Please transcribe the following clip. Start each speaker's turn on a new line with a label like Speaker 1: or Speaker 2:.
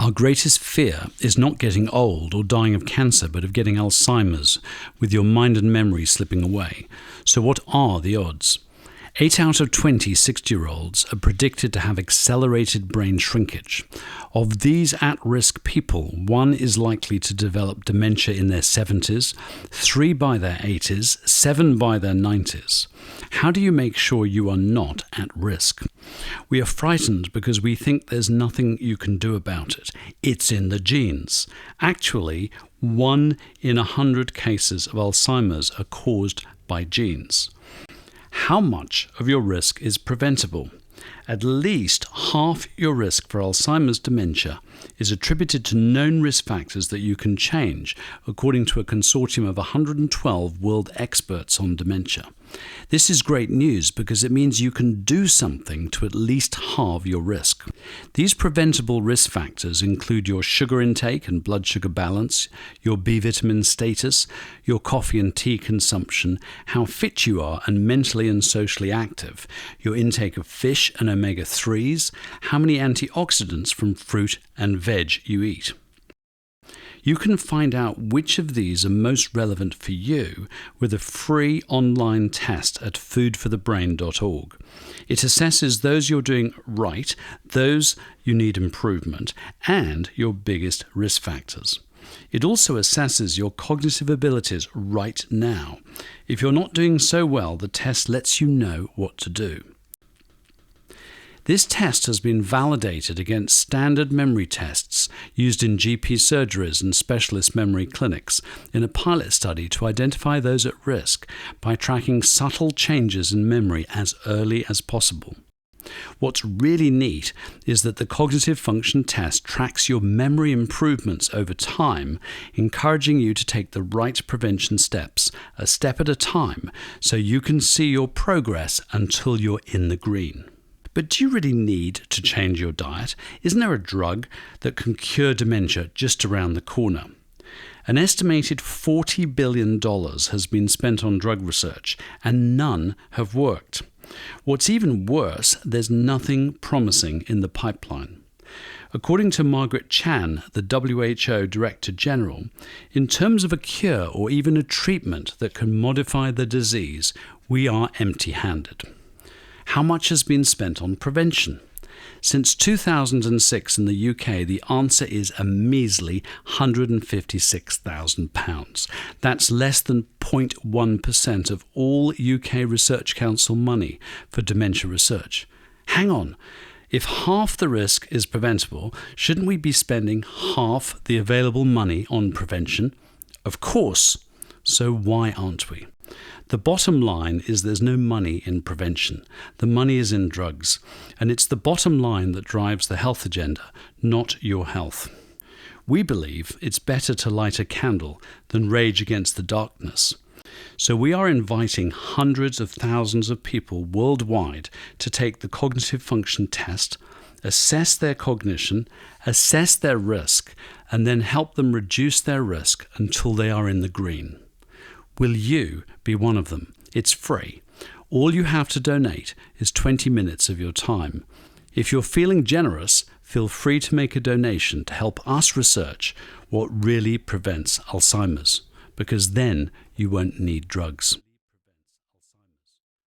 Speaker 1: Our greatest fear is not getting old or dying of cancer, but of getting Alzheimer's, with your mind and memory slipping away. So what are the odds? 8 out of 20 60-year-olds are predicted to have accelerated brain shrinkage. Of these at-risk people, 1 is likely to develop dementia in their 70s, 3 by their 80s, 7 by their 90s. How do you make sure you are not at risk? We are frightened because we think there's nothing you can do about it. It's in the genes. Actually, 1 in 100 cases of Alzheimer's are caused by genes. How much of your risk is preventable? At least half your risk for Alzheimer's dementia is attributed to known risk factors that you can change, according to a consortium of 112 world experts on dementia. This is great news because it means you can do something to at least halve your risk. These preventable risk factors include your sugar intake and blood sugar balance, your B vitamin status, your coffee and tea consumption, how fit you are and mentally and socially active, your intake of fish and omega-3s, how many antioxidants from fruit and veg you eat. You can find out which of these are most relevant for you with a free online test at foodforthebrain.org. It assesses those you're doing right, those you need improvement, and your biggest risk factors. It also assesses your cognitive abilities right now. If you're not doing so well, the test lets you know what to do. This test has been validated against standard memory tests used in GP surgeries and specialist memory clinics in a pilot study to identify those at risk by tracking subtle changes in memory as early as possible. What's really neat is that the cognitive function test tracks your memory improvements over time, encouraging you to take the right prevention steps, a step at a time, so you can see your progress until you're in the green. But do you really need to change your diet? Isn't there a drug that can cure dementia just around the corner? An estimated $40 billion has been spent on drug research, and none have worked. What's even worse, there's nothing promising in the pipeline. According to Margaret Chan, the WHO Director General, in terms of a cure or even a treatment that can modify the disease, we are empty-handed. How much has been spent on prevention? Since 2006 in the UK, the answer is a measly £156,000. That's less than 0.1% of all UK Research Council money for dementia research. Hang on. If half the risk is preventable, shouldn't we be spending half the available money on prevention? Of course. So why aren't we? The bottom line is there's no money in prevention. The money is in drugs. And it's the bottom line that drives the health agenda, not your health. We believe it's better to light a candle than rage against the darkness. So we are inviting hundreds of thousands of people worldwide to take the cognitive function test, assess their cognition, assess their risk, and then help them reduce their risk until they are in the green. Will you be one of them? It's free. All you have to donate is 20 minutes of your time. If you're feeling generous, feel free to make a donation to help us research what really prevents Alzheimer's, because then you won't need drugs.